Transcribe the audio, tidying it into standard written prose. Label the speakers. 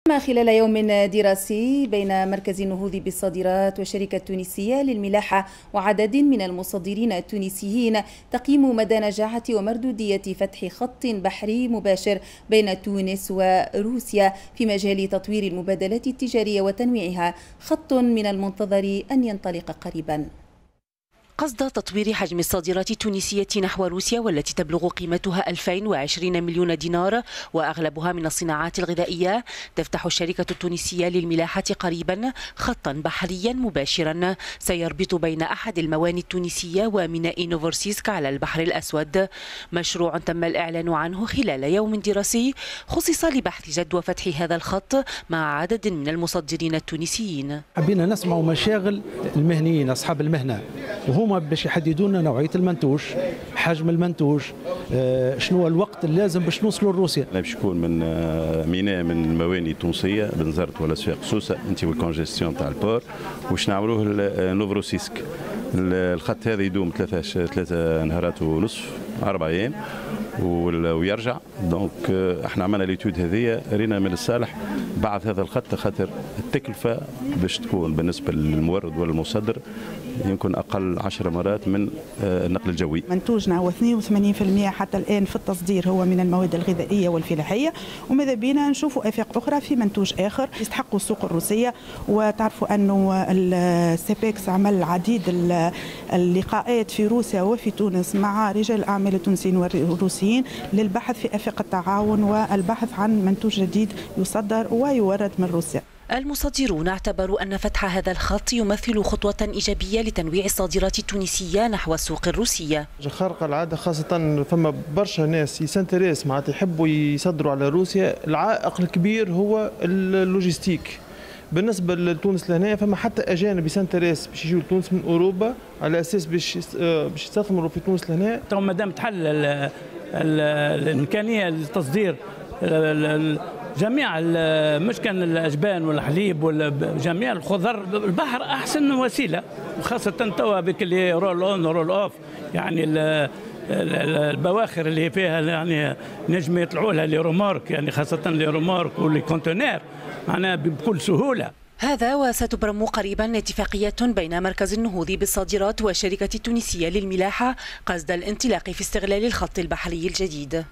Speaker 1: خلال يوم دراسي بين مركز النهوض بالصادرات والشركة التونسية للملاحة وعدد من المصدرين التونسيين تقييم مدى نجاعة ومردودية فتح خط بحري مباشر بين تونس وروسيا في مجال تطوير المبادلات التجارية وتنويعها، خط من المنتظر أن ينطلق قريبا.
Speaker 2: قصد تطوير حجم الصادرات التونسية نحو روسيا والتي تبلغ قيمتها 2020 مليون دينار وأغلبها من الصناعات الغذائية، تفتح الشركة التونسية للملاحة قريبا خطا بحريا مباشرا سيربط بين أحد الموانئ التونسية وميناء نوفورسيسك على البحر الأسود. مشروع تم الإعلان عنه خلال يوم دراسي خصص لبحث جدوى فتح هذا الخط مع عدد من المصدرين التونسيين.
Speaker 3: حبينا نسمع مشاغل المهنيين أصحاب المهنة، وهما باش يحددوا لنا نوعيه المنتوج، حجم المنتوج، شنو الوقت اللازم باش نوصلوا لروسيا.
Speaker 4: باش يكون من ميناء من الموانئ التونسيه بنزرت ولا سواق سوسه انتي والكونجستيون تاع البور، واش نعملوه نوفروسيسك. الخط هذا يدوم ثلاثه نهارات ونصف 4 ايام ويرجع. دونك احنا عملنا ليتود هذه، رينا من الصالح بعد هذا الخط خاطر التكلفه باش تكون بالنسبه للمورد والمصدر يمكن اقل 10 مرات من النقل الجوي.
Speaker 5: منتوجنا هو 82% حتى الان في التصدير هو من المواد الغذائيه والفلاحيه، وماذا بينا نشوفوا افاق اخرى في منتوج اخر يستحقوا السوق الروسيه. وتعرفوا انه السيبكس عمل العديد اللقاءات في روسيا وفي تونس مع رجال الاعمال التونسيين والروسيين للبحث في افاق التعاون والبحث عن منتوج جديد يصدر ويورد من روسيا.
Speaker 2: المصدرون اعتبروا أن فتح هذا الخط يمثل خطوة إيجابية لتنويع الصادرات التونسية نحو السوق الروسية.
Speaker 6: خارق العادة، خاصة فما برشا ناس يسنتريس معناتها يحبوا يصدروا على روسيا. العائق الكبير هو اللوجستيك. بالنسبة لتونس لهنا فما حتى أجانب يسنتريس باش يجوا لتونس من أوروبا على أساس باش يستثمروا في تونس لهنا.
Speaker 7: تو مادام تحل الإمكانية للتصدير جميع مش كان الأجبان والحليب وجميع الخضر، البحر أحسن وسيلة، خاصة توا بك اللي رول أون رول أوف، يعني البواخر اللي فيها يعني نجم يطلعوا لها لي رومارك، يعني خاصة لي رومارك واللي كونتينر معناها بكل سهولة.
Speaker 2: هذا وستبرم قريبا اتفاقية بين مركز النهوض بالصادرات والشركة التونسية للملاحة قصد الانطلاق في استغلال الخط البحري الجديد.